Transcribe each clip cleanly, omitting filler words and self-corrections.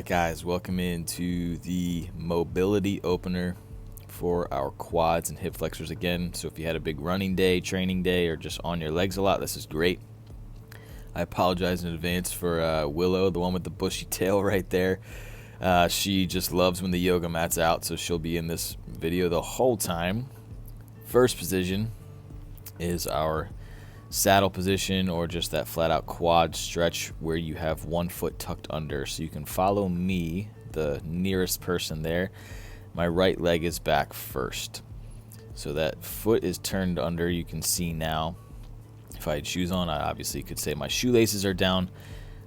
Alright guys, welcome into the mobility opener for our quads and hip flexors again. So if you had a big running day, training day, or just on your legs a lot, this is great. I apologize in advance for Willow, the one with the bushy tail right there. She just loves when the yoga mat's out, so she'll be in this video the whole time. First position is our saddle position, or just that flat out quad stretch where you have one foot tucked under. So you can follow me, the nearest person there. My right leg is back first, so that foot is turned under. You can see now. If I had shoes on, I obviously could say my shoelaces are down,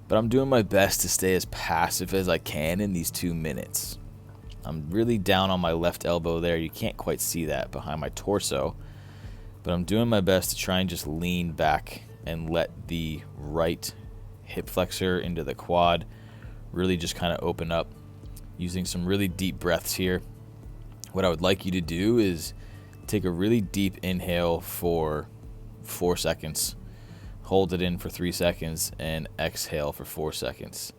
but I'm doing my best to stay as passive as I can in these 2 minutes. I'm really down on my left elbow there. You can't quite see that behind my torso, but I'm doing my best to try and just lean back and let the right hip flexor into the quad really just kind of open up, using some really deep breaths here. What I would like you to do is take a really deep inhale for 4 seconds, hold it in for 3 seconds, and exhale for 4 seconds.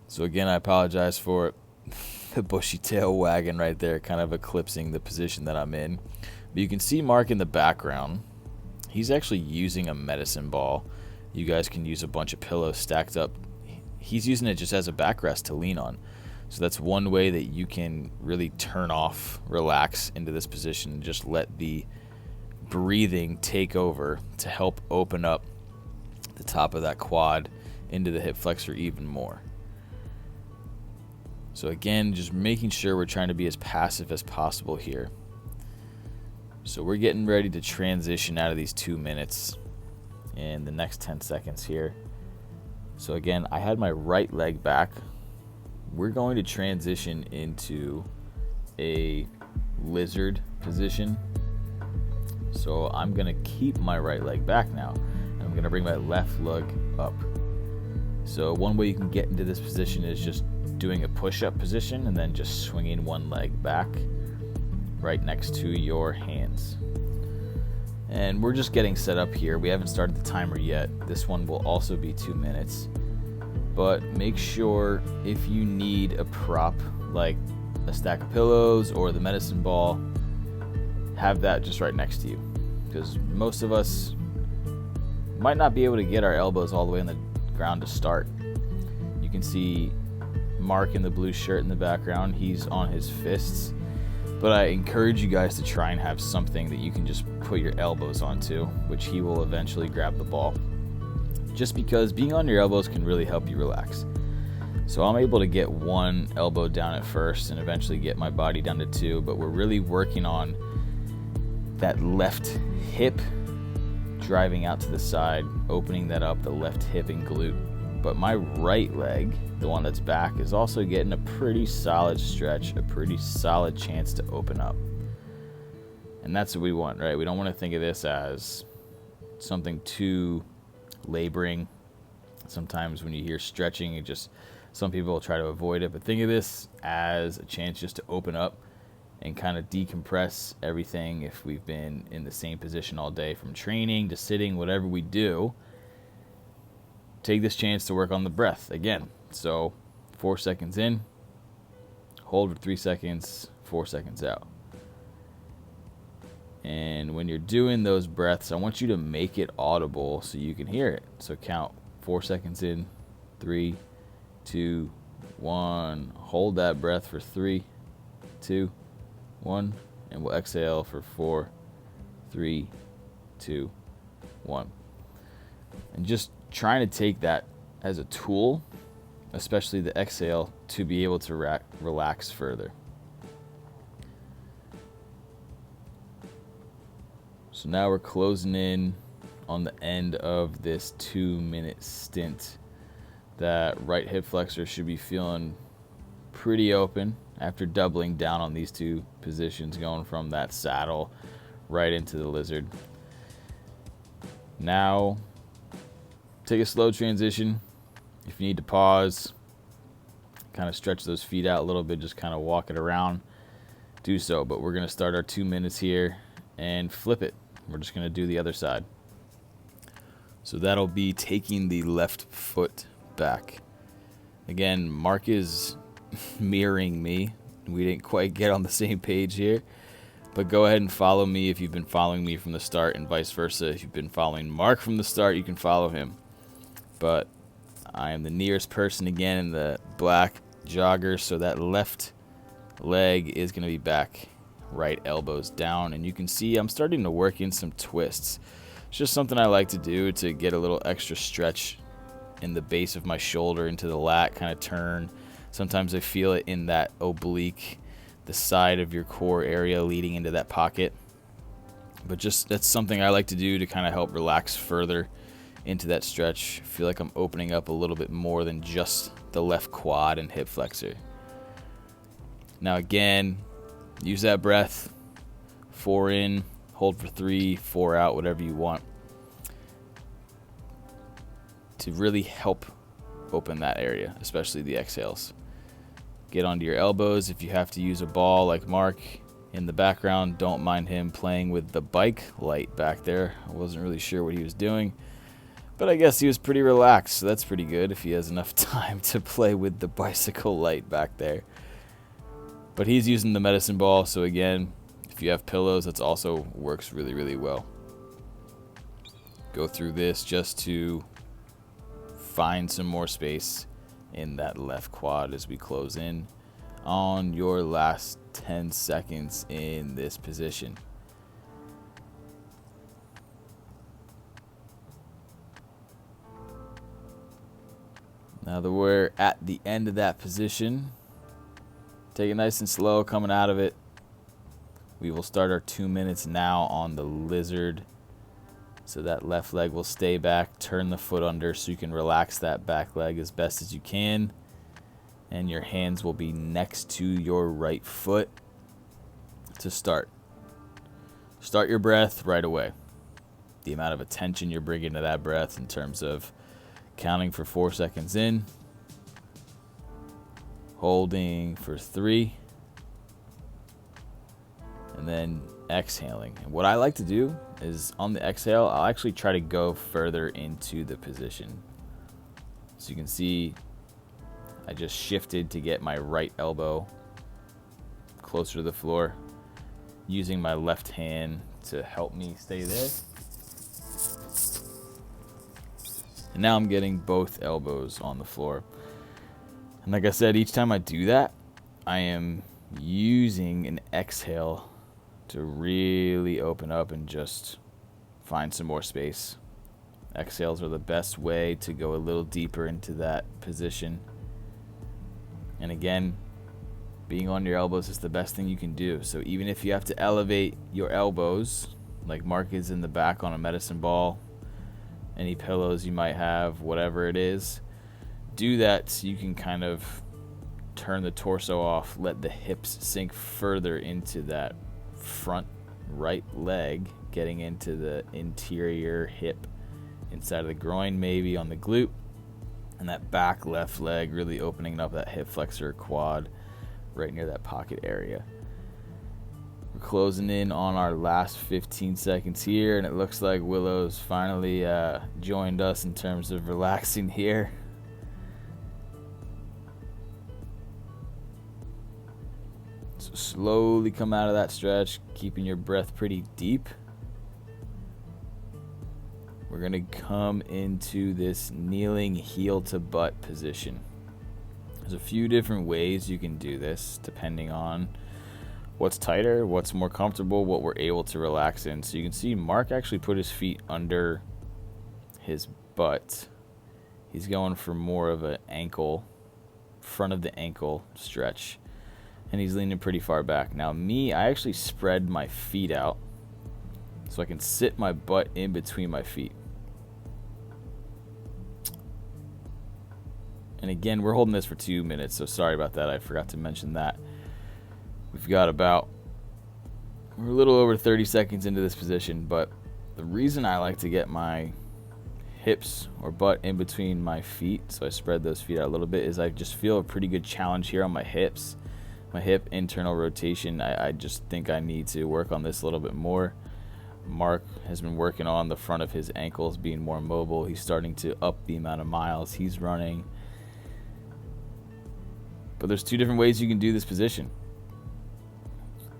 So again, I apologize for the bushy tail wagging right there, kind of eclipsing the position that I'm in. But you can see Mark in the background. He's actually using a medicine ball. You guys can use a bunch of pillows stacked up. He's using it just as a backrest to lean on. So that's one way that you can really turn off, relax into this position, and just let the breathing take over to help open up the top of that quad into the hip flexor even more. So again, just making sure we're trying to be as passive as possible here. So we're getting ready to transition out of these 2 minutes in the next 10 seconds here. So again, I had my right leg back. We're going to transition into a lizard position. So I'm going to keep my right leg back now, and I'm going to bring my left leg up. So one way you can get into this position is just doing a push-up position and then just swinging one leg back right next to your hands. And we're just getting set up here. We haven't started the timer yet. This one will also be 2 minutes. But make sure, if you need a prop like a stack of pillows or the medicine ball, have that just right next to you, because most of us might not be able to get our elbows all the way on the ground to start. You can see Mark in the blue shirt in the background. He's on his fists. But I encourage you guys to try and have something that you can just put your elbows onto, which he will eventually grab the ball. Just because being on your elbows can really help you relax. So I'm able to get one elbow down at first and eventually get my body down to 2, but we're really working on that left hip driving out to the side, opening that up, the left hip and glute. But my right leg, the one that's back, is also getting a pretty solid stretch, a pretty solid chance to open up. And that's what we want, right? We don't want to think of this as something too laboring. Sometimes when you hear stretching, some people will try to avoid it, but think of this as a chance just to open up and kind of decompress everything. If we've been in the same position all day, from training to sitting, whatever we do, take this chance to work on the breath again. So 4 seconds in, hold for 3 seconds, 4 seconds out. And when you're doing those breaths, I want you to make it audible so you can hear it. So count 4 seconds in, 3, 2, 1. Hold that breath for 3, 2, 1. And we'll exhale for 4, 3, 2, 1. And just trying to take that as a tool, especially the exhale, to be able to relax further. So now we're closing in on the end of this 2-minute stint. That right hip flexor should be feeling pretty open after doubling down on these 2 positions, going from that saddle right into the lizard. Now, take a slow transition. If you need to pause, kind of stretch those feet out a little bit, just kind of walk it around, do so. But we're going to start our 2 minutes here and flip it. We're just going to do the other side. So that'll be taking the left foot back. Again, Mark is mirroring me. We didn't quite get on the same page here. But go ahead and follow me if you've been following me from the start, and vice versa. If you've been following Mark from the start, you can follow him. But I am the nearest person again in the black jogger, so that left leg is going to be back, right elbows down. And you can see I'm starting to work in some twists. It's just something I like to do to get a little extra stretch in the base of my shoulder into the lat, kind of turn. Sometimes I feel it in that oblique, the side of your core area leading into that pocket. But just that's something I like to do to kind of help relax further into that stretch. I feel like I'm opening up a little bit more than just the left quad and hip flexor. Now again, use that breath. 4 in, hold for 3, 4 out, whatever you want, to really help open that area, especially the exhales. Get onto your elbows. If you have to use a ball like Mark in the background, don't mind him playing with the bike light back there. I wasn't really sure what he was doing, but I guess he was pretty relaxed, so that's pretty good if he has enough time to play with the bicycle light back there. But he's using the medicine ball, so again, if you have pillows, that also works really, really well. Go through this just to find some more space in that left quad as we close in on your last 10 seconds in this position. Now that we're at the end of that position, take it nice and slow coming out of it. We will start our 2 minutes now on the lizard. So that left leg will stay back. Turn the foot under so you can relax that back leg as best as you can. And your hands will be next to your right foot to start. Start your breath right away. The amount of attention you're bringing to that breath in terms of counting for 4 seconds in, holding for 3, and then exhaling. And what I like to do is on the exhale, I'll actually try to go further into the position. So you can see I just shifted to get my right elbow closer to the floor, using my left hand to help me stay there. And now I'm getting both elbows on the floor. And like I said, each time I do that, I am using an exhale to really open up and just find some more space. Exhales are the best way to go a little deeper into that position. And again, being on your elbows is the best thing you can do. So even if you have to elevate your elbows, like Mark is in the back on a medicine ball, any pillows you might have, whatever it is, do that so you can kind of turn the torso off, let the hips sink further into that front right leg, getting into the interior hip inside of the groin, maybe on the glute, and that back left leg really opening up that hip flexor quad right near that pocket area. We're closing in on our last 15 seconds here, and it looks like Willow's finally joined us in terms of relaxing here. So slowly come out of that stretch, keeping your breath pretty deep. We're going to come into this kneeling heel to butt position. There's a few different ways you can do this depending on what's tighter, what's more comfortable, what we're able to relax in. So you can see Mark actually put his feet under his butt. He's going for more of an ankle, front of the ankle stretch. And he's leaning pretty far back. Now me, I actually spread my feet out so I can sit my butt in between my feet. And again, we're holding this for 2 minutes, so sorry about that. I forgot to mention that. We've got we're a little over 30 seconds into this position, but the reason I like to get my hips or butt in between my feet, so I spread those feet out a little bit, is I just feel a pretty good challenge here on my hips. My hip internal rotation, I just think I need to work on this a little bit more. Mark has been working on the front of his ankles being more mobile. He's starting to up the amount of miles he's running. But there's two different ways you can do this position.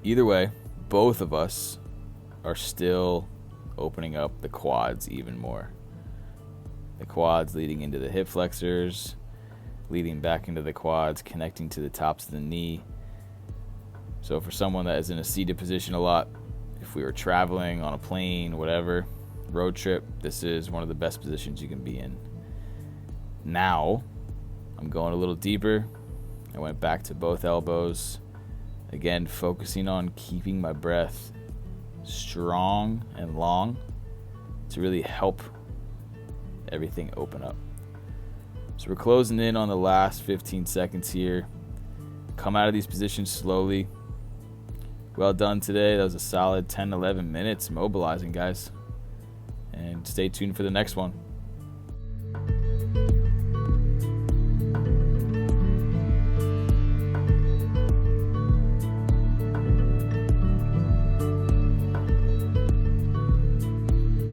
Either way, both of us are still opening up the quads even more. The quads leading into the hip flexors, leading back into the quads, connecting to the tops of the knee. So for someone that is in a seated position a lot, if we were traveling on a plane, whatever, road trip, this is one of the best positions you can be in. Now, I'm going a little deeper. I went back to both elbows. Again, focusing on keeping my breath strong and long to really help everything open up. So we're closing in on the last 15 seconds here. Come out of these positions slowly. Well done today. That was a solid 10-11 minutes mobilizing, guys. And stay tuned for the next one.